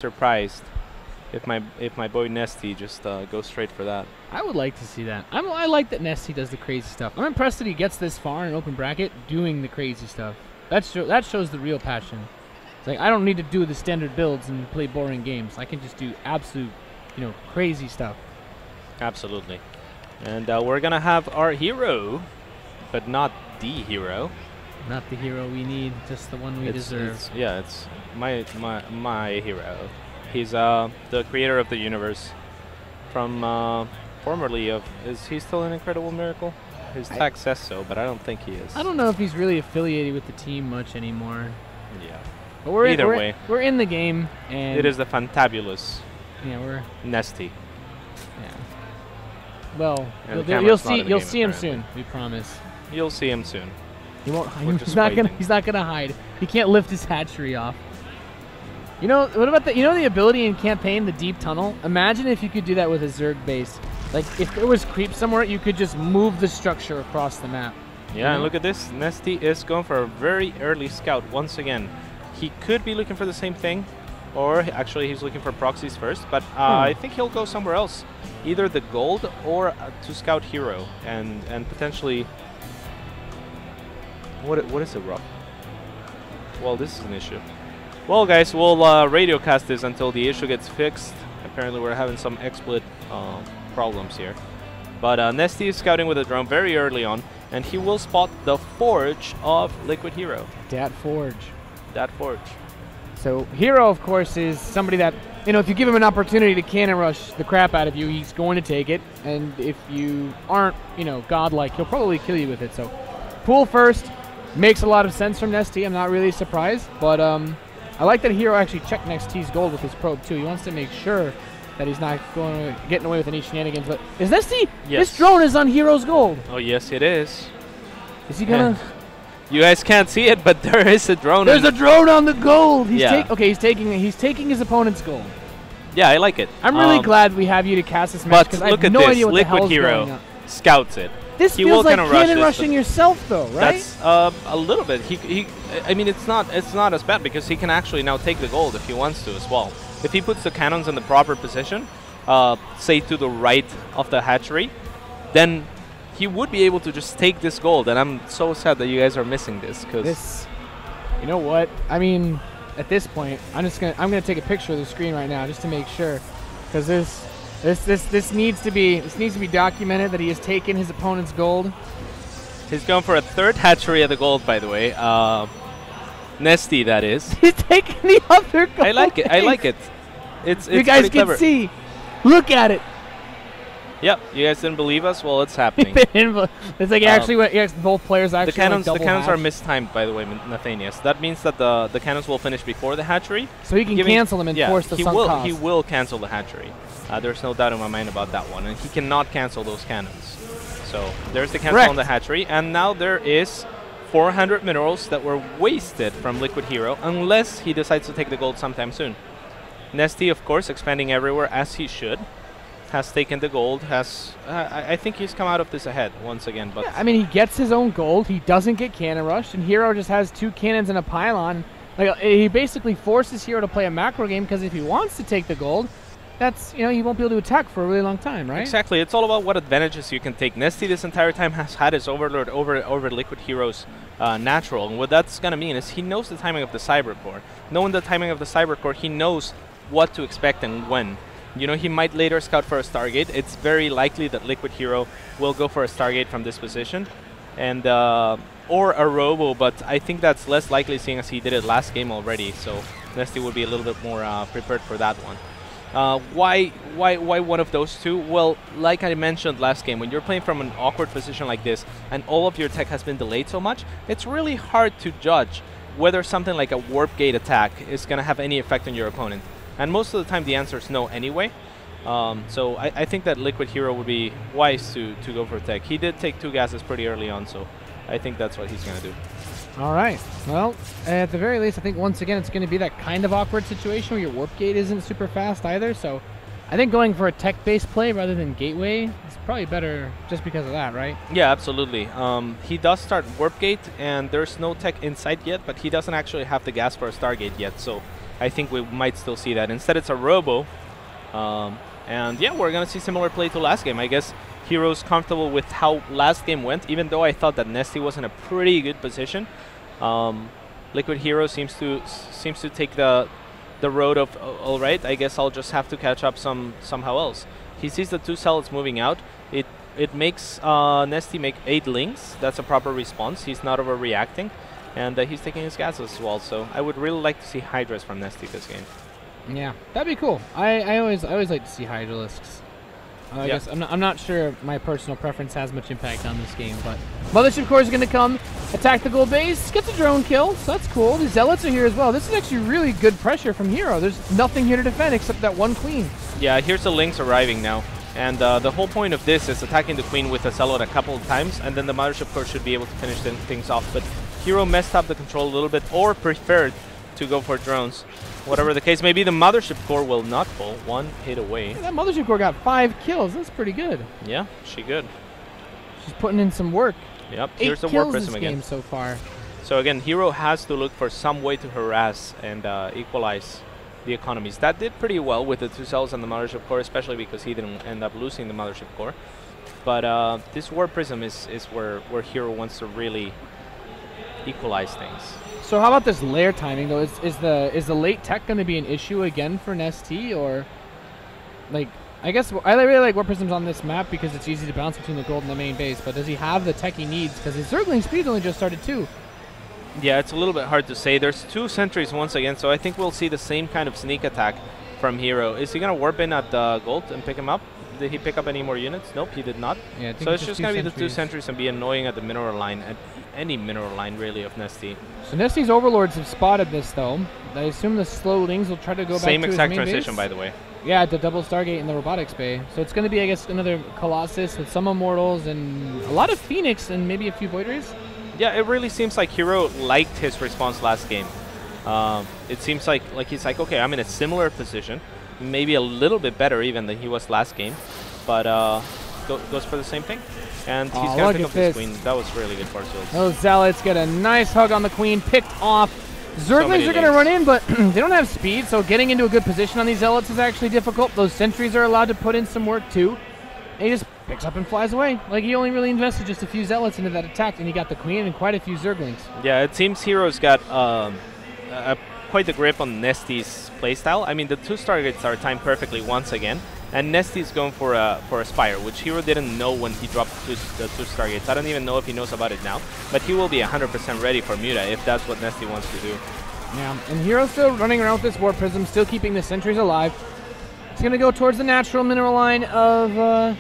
surprised if my boy NesTea just goes straight for that. I would like to see that. I like that NesTea does the crazy stuff. I'm impressed that he gets this far in an open bracket doing the crazy stuff. That shows the real passion. It's like I don't need to do the standard builds and play boring games. I can just do absolute, crazy stuff. Absolutely. And we're gonna have our hero, but not the hero. Not the hero we need, just the one we deserve. It's my hero. He's the creator of the universe from formerly of. Is he still an Incredible Miracle? His tag says so, but I don't think he is. I don't know if he's really affiliated with the team much anymore. Yeah. But Either way, we're in the game, and it is the fantabulous. Yeah, we're NesTea. Yeah. Well, you'll see him soon. We promise. You'll see him soon. He won't. He's not gonna hide. He can't lift his hatchery off. What about the ability in campaign, the deep tunnel? Imagine if you could do that with a Zerg base. Like if there was creep somewhere, you could just move the structure across the map. Yeah, and look at this. NesTea is going for a very early scout once again. He could be looking for the same thing, or actually he's looking for proxies first, but I think he'll go somewhere else. Either the gold or to scout hero and potentially. What is it, Rob? Well, this is an issue. Well, guys, we'll radiocast this until the issue gets fixed. Apparently, we're having some XSplit problems here. But NesTea is scouting with a drone very early on, and he will spot the forge of Liquid Hero. Dat forge. Dat forge. So HerO, of course, is somebody that, if you give him an opportunity to cannon rush the crap out of you, he's going to take it. And if you aren't, godlike, he'll probably kill you with it. So pool first makes a lot of sense from NesTea. I'm not really surprised, but I like that HerO actually checked NesTea's gold with his probe too. He wants to make sure that he's not getting away with any shenanigans. But is NesTea? Yes. This drone is on HerO's gold. Oh yes, it is. Is he gonna? You guys can't see it, but there is a drone. There's a drone on the gold. He's yeah. He's taking his opponent's gold. Yeah, I like it. I'm really glad we have you to cast this match because I have no idea what the hell is going on. Scouts it. This feels like cannon rushing yourself, though, right? That's a little bit. I mean, it's not as bad because he can actually now take the gold if he wants to as well. If he puts the cannons in the proper position, say to the right of the hatchery, then he would be able to just take this gold. And I'm so sad that you guys are missing this because you know what? I mean, at this point, I'm gonna take a picture of the screen right now just to make sure, because this needs to be documented that he has taken his opponent's gold. He's going for a third hatchery of the gold, by the way. NesTea, that is. He's taking the other gold. I like it. I like it. It's you guys can see. Look at it. Yep. You guys didn't believe us? Well, it's happening. It's like both players actually. The cannons are mistimed, by the way, Nathanias. That means that the cannons will finish before the hatchery. So he can cancel them and force the sunk cost. He will cancel the hatchery. There's no doubt in my mind about that one. And he cannot cancel those cannons. So there's the cancel on the hatchery. And now there is 400 minerals that were wasted from Liquid HerO unless he decides to take the gold sometime soon. NesTea, of course, expanding everywhere as he should. Has taken the gold. I think he's come out of this ahead once again. But yeah, I mean, he gets his own gold. He doesn't get cannon rushed. And HerO just has 2 cannons and a pylon. Like, he basically forces HerO to play a macro game because if he wants to take the gold, that's, he won't be able to attack for a really long time, right? Exactly. It's all about what advantages you can take. NesTea this entire time has had his overlord over Liquid HerO's natural. And what that's going to mean is he knows the timing of the Cyber Core. Knowing the timing of the Cyber Core, he knows what to expect and when. He might later scout for a Stargate. It's very likely that Liquid HerO will go for a Stargate from this position. And or a Robo, but I think that's less likely seeing as he did it last game already. So NesTea would be a little bit more prepared for that one. Why one of those two? Well, like I mentioned last game, when you're playing from an awkward position like this and all of your tech has been delayed so much, it's really hard to judge whether something like a warp gate attack is going to have any effect on your opponent. And most of the time the answer is no anyway. So I think that Liquid HerO would be wise to go for tech. He did take 2 gases pretty early on, so I think that's what he's going to do. All right. Well, at the very least, I think once again it's going to be that kind of awkward situation where your warp gate isn't super fast either. So I think going for a tech-based play rather than gateway is probably better just because of that, right? Yeah, absolutely. He does start warp gate, and there's no tech inside yet, but he doesn't actually have the gas for a Stargate yet. So I think we might still see that. Instead, it's a Robo. And yeah, we're going to see similar play to last game. I guess HerO's comfortable with how last game went, even though I thought that NesTea was in a pretty good position. Liquid HerO seems to take the road of, all right, I guess I'll just have to catch up somehow else. He sees the 2 zealots moving out. It makes NesTea make 8 links. That's a proper response. He's not overreacting. And he's taking his gas as well. So I would really like to see Hydras from NesTea this game. Yeah, that'd be cool. I always like to see Hydralisks. I guess I'm not sure my personal preference has much impact on this game, but Mothership Core is going to come, attack the gold base, gets a drone kill, so that's cool. The Zealots are here as well. This is actually really good pressure from HerO. There's nothing here to defend except that one queen. Yeah, here's the links arriving now. And the whole point of this is attacking the queen with a Zealot a couple of times, and then the Mothership Core should be able to finish things off. But HerO messed up the control a little bit, or preferred to go for drones. Whatever the case may be, the Mothership Core will not pull. 1 hit away. Yeah, that Mothership Core got 5 kills. That's pretty good. Yeah, she good. She's putting in some work. Yep, here's the War Prism again. Game so far. So again, HerO has to look for some way to harass and equalize the economies. That did pretty well with the 2 cells and the Mothership Core, especially because he didn't end up losing the Mothership Core. But this War Prism is where HerO wants to really equalize things. So how about this lair timing though? Is the late tech going to be an issue again for NesTea, or like I guess I really like War Prisms on this map because it's easy to bounce between the gold and the main base. But does he have the tech he needs? Because his Zergling speed only just started too. Yeah, it's a little bit hard to say. There's 2 sentries once again, so I think we'll see the same kind of sneak attack from HerO. Is he going to warp in at gold and pick him up? Did he pick up any more units? Nope, he did not. Yeah, so it's just going to be the 2 sentries and be annoying at the mineral line, at any mineral line really of NesTea. So NesTea's overlords have spotted this though. I assume the slow lings will try to go back to same his exact main transition, base. By the way. Yeah, the double Stargate in the robotics bay. So it's going to be, I guess, another Colossus with some Immortals and a lot of Phoenix and maybe a few Void Rays. Yeah, it really seems like HerO liked his response last game. It seems like he's like, okay, I'm in a similar position, maybe a little bit better even than he was last game, but goes for the same thing. And he's going to pick up this queen. That was really good for Seals. Those Zealots get a nice hug on the queen, picked off. Zerglings are going to run in, but they don't have speed, so getting into a good position on these Zealots is actually difficult. Those sentries are allowed to put in some work too. And he just picks up and flies away. Like, he only really invested just a few Zealots into that attack, and he got the queen and quite a few Zerglings. Yeah, it seems HerO's got quite the grip on NesTea's playstyle. I mean, the 2 Stargates are timed perfectly once again, and NesTea's going for a Spire, which HerO didn't know when he dropped the 2 Stargates. I don't even know if he knows about it now, but he will be 100% ready for Muta if that's what NesTea wants to do. Yeah, and HerO's still running around with this War Prism, still keeping the sentries alive. He's going to go towards the natural mineral line of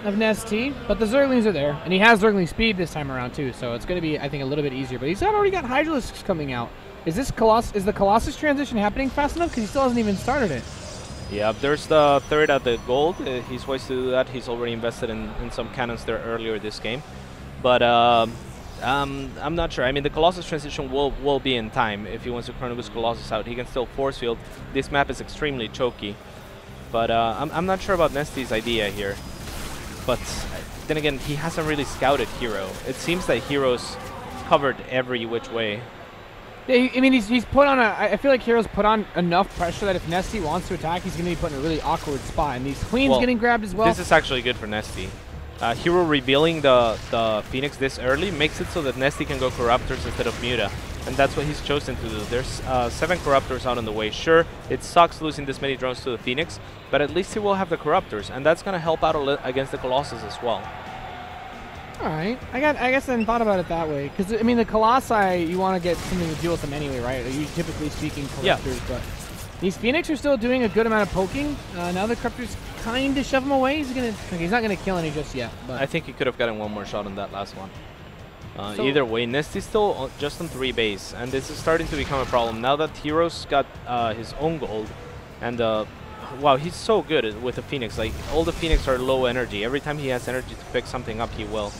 NesTea, but the Zerglings are there, and he has Zergling speed this time around too, so it's going to be, I think, a little bit easier. But he's already got Hydralisks coming out. Is the Colossus transition happening fast enough? Because he still hasn't even started it. Yeah, there's the 3rd at the gold. He's wise to do that. He's already invested in some cannons there earlier this game. But I'm not sure. I mean, the Colossus transition will be in time. If he wants to Chronobus Colossus out, he can still force field. This map is extremely choky. But I'm not sure about NesTea's idea here. But then again, he hasn't really scouted HerO. It seems that HerO's covered every which way. Yeah, I mean, he's put on I feel like HerO's put on enough pressure that if NesTea wants to attack, he's going to be put in a really awkward spot. And these queens getting grabbed as well. This is actually good for NesTea. HerO revealing the Phoenix this early makes it so that NesTea can go Corruptors instead of Muta. And that's what he's chosen to do. There's 7 Corruptors out on the way. Sure, it sucks losing this many drones to the Phoenix, but at least he will have the Corruptors, and that's going to help out against the Colossus as well. All right. I guess I hadn't thought about it that way. Because, I mean, the Colossi, you want to get something to deal with them anyway, right? You typically speaking Corruptors, but these Phoenix are still doing a good amount of poking. Now the Corruptors kind of shove him away. He's not going to kill any just yet. But I think he could have gotten one more shot on that last one. Either way, NesTea's still just on 3 base, and this is starting to become a problem. Now that HerO's got his own gold, and wow, he's so good with the Phoenix. Like, all the Phoenix are low energy. Every time he has energy to pick something up, he will.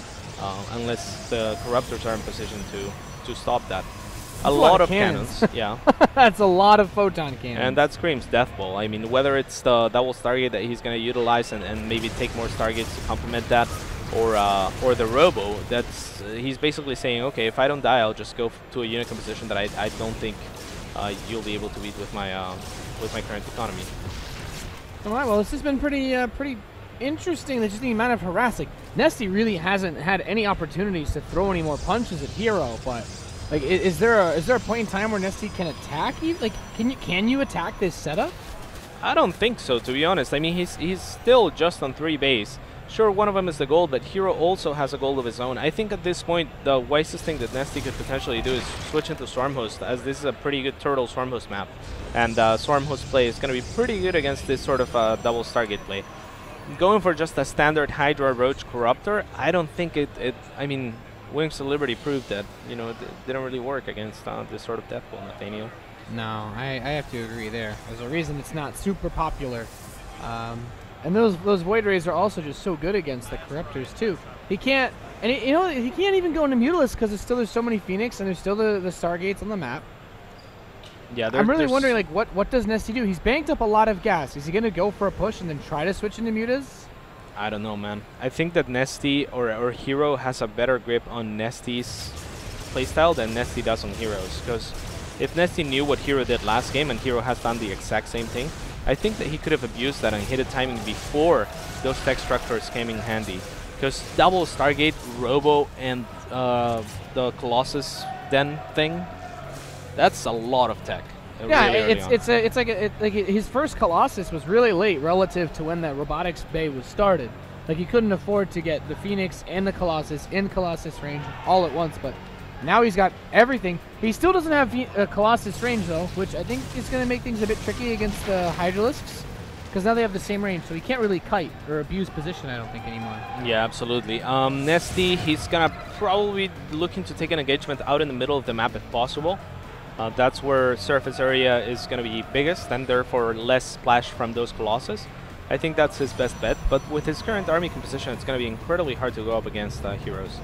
Unless the Corruptors are in position to stop that. A lot of cannons. Yeah. That's a lot of photon cannons. And that screams Death Ball. I mean, whether it's the double Stargate that he's going to utilize and maybe take more Stargates to complement that, or the Robo, he's basically saying, okay, if I don't die, I'll just go to a unit composition that I don't think you'll be able to beat with my current economy. All right, well, this has been pretty interesting. Just the amount of harass. Like, NesTea really hasn't had any opportunities to throw any more punches at HerO, but like, is there a point in time where NesTea can attack you? Like, can you attack this setup? I don't think so, to be honest. I mean, he's still just on 3 base. Sure, one of them is the gold, but HerO also has a gold of his own. I think at this point, the wisest thing that NesTea could potentially do is switch into Swarmhost, as this is a pretty good turtle Swarmhost map. And Swarmhost play is going to be pretty good against this sort of double Stargate play. Going for just a standard Hydra Roach Corruptor, I don't think I mean, Wings of Liberty proved that, you know, it didn't really work against this sort of death pool, Nathaniel. No, I have to agree there. There's a reason it's not super popular. And those Void Rays are also just so good against the Corruptors too. He can't, and he can't even go into Mutalisk because there's so many Phoenix and there's still the Stargates on the map. Yeah, I'm really wondering, like, what does NesTea do? He's banked up a lot of gas. Is he gonna go for a push and then try to switch into Mutas? I don't know, man. I think that NesTea or HerO has a better grip on NesTea's playstyle than NesTea does on HerO's. Because if NesTea knew what HerO did last game and HerO has done the exact same thing, I think that he could have abused that and hit a timing before those tech structures came in handy. Because double Stargate, Robo, and the Colossus Den thing, that's a lot of tech. Yeah, really it's like his first Colossus was really late relative to when the robotics bay was started. Like, he couldn't afford to get the Phoenix and the Colossus in Colossus range all at once, but now he's got everything. He still doesn't have Colossus range though, which I think is going to make things a bit tricky against the Hydralisks, because now they have the same range, so he can't really kite or abuse position, I don't think, anymore. Yeah, absolutely. NesTea, he's going to probably be looking to take an engagement out in the middle of the map if possible. That's where surface area is going to be biggest, and therefore less splash from those Colossus. I think that's his best bet, but with his current army composition, it's going to be incredibly hard to go up against HerO's.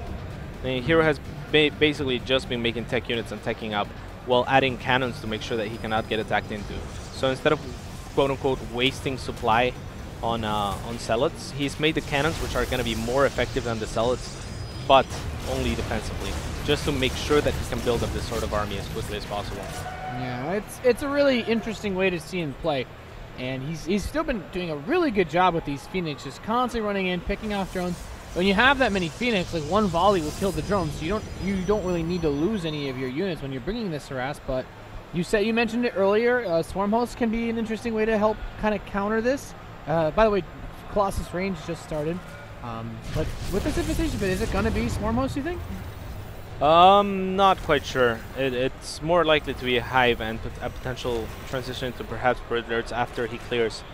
I mean, HerO has basically just been making tech units and teching up while adding cannons to make sure that he cannot get attacked into. So instead of quote-unquote wasting supply on Zealots, he's made the cannons, which are going to be more effective than the Zealots, but only defensively, just to make sure that he can build up this sort of army as quickly as possible. Yeah, it's a really interesting way to see him play, and he's still been doing a really good job with these Phoenix, just constantly running in, picking off drones. When you have that many Phoenix, like, one volley will kill the drones, so you don't really need to lose any of your units when you're bringing this harass. But you mentioned it earlier, Swarmhost can be an interesting way to help kind of counter this. By the way, Colossus range just started. But with this invitation, is it going to be Swarmhost, you think? Not quite sure. It's more likely to be a Hive and a potential transition to perhaps Predators after he clears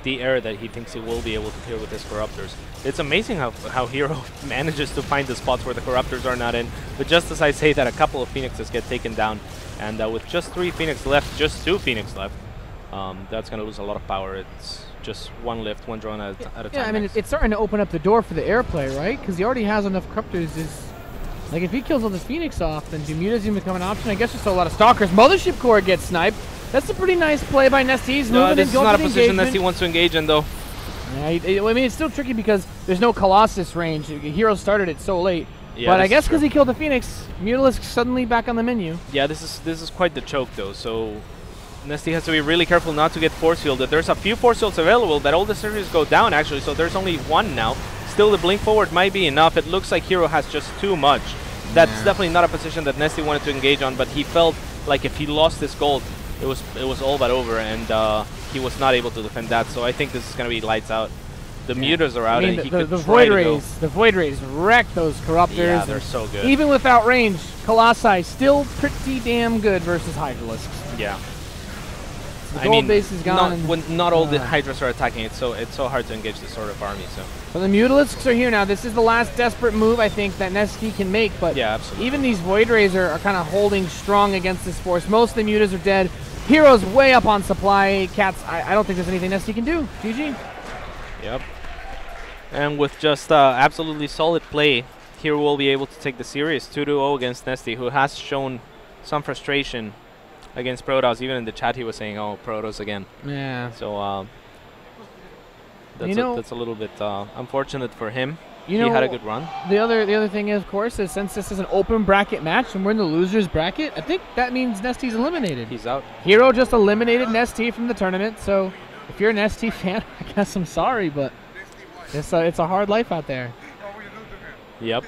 the area that he thinks he will be able to clear with his Corruptors. It's amazing how HerO manages to find the spots where the Corruptors are not in. But just as I say that, a couple of Phoenixes get taken down, and with just 3 Phoenix left, just 2 Phoenix left, that's going to lose a lot of power. It's just one lift, one drone at a time. Yeah, I mean, it's starting to open up the door for the airplay, right? Because he already has enough Corruptors. Like, if he kills all this Phoenix off, then do Mutas even become an option? I guess there's still a lot of Stalkers. Mothership Core gets sniped. That's a pretty nice play by NesTea. No, this is not a position NesTea wants to engage in, though. Yeah, I mean, it's still tricky because there's no Colossus range. HerO started it so late. Yeah, but I guess because he killed the Phoenix, Mutalisk suddenly back on the menu. Yeah, this is quite the choke, though. So NesTea has to be really careful not to get force fielded. There's a few force fields available, but all the series go down, actually. So there's only one now. Still, the blink forward might be enough. It looks like HerO has just too much. That's definitely not a position that NesTea wanted to engage on, but he felt like if he lost this gold, it was all but over, and he was not able to defend that. So I think this is going to be lights out. The Mutas are out, I mean, and he could the try Void Rays wreck those Corruptors. Yeah, they're so good. Even without range, Colossi still pretty damn good versus Hydralisks. Yeah. The gold base is gone. Not all the Hydras are attacking it, so it's so hard to engage this sort of army. So the Mutalisks are here now. This is the last desperate move I think that NesTea can make, but yeah, absolutely. Even these Void Rays are kind of holding strong against this force. Most of the Mutas are dead. HerO's way up on supply. Cats, I don't think there's anything NesTea can do. GG. Yep. And with just absolutely solid play, HerO will be able to take the series 2-0 against NesTea, who has shown some frustration against Protoss. Even in the chat, he was saying, "Oh, Protoss again." Yeah. So that's a little bit unfortunate for him. You know, he had a good run. The other thing is, of course, is since this is an open bracket match and we're in the losers bracket, I think that means NesTea's eliminated. He's out. HerO just eliminated NesTea from the tournament, so if you're a NesTea fan, I guess I'm sorry, but it's a hard life out there. Yep.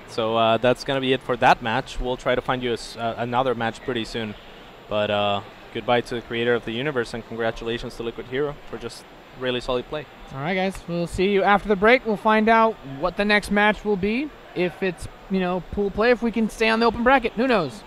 So that's going to be it for that match. We'll try to find you another match pretty soon. But goodbye to the creator of the universe, and congratulations to Liquid HerO for just really solid play. All right, guys. We'll see you after the break. We'll find out what the next match will be. If it's, pool play, if we can stay on the open bracket. Who knows?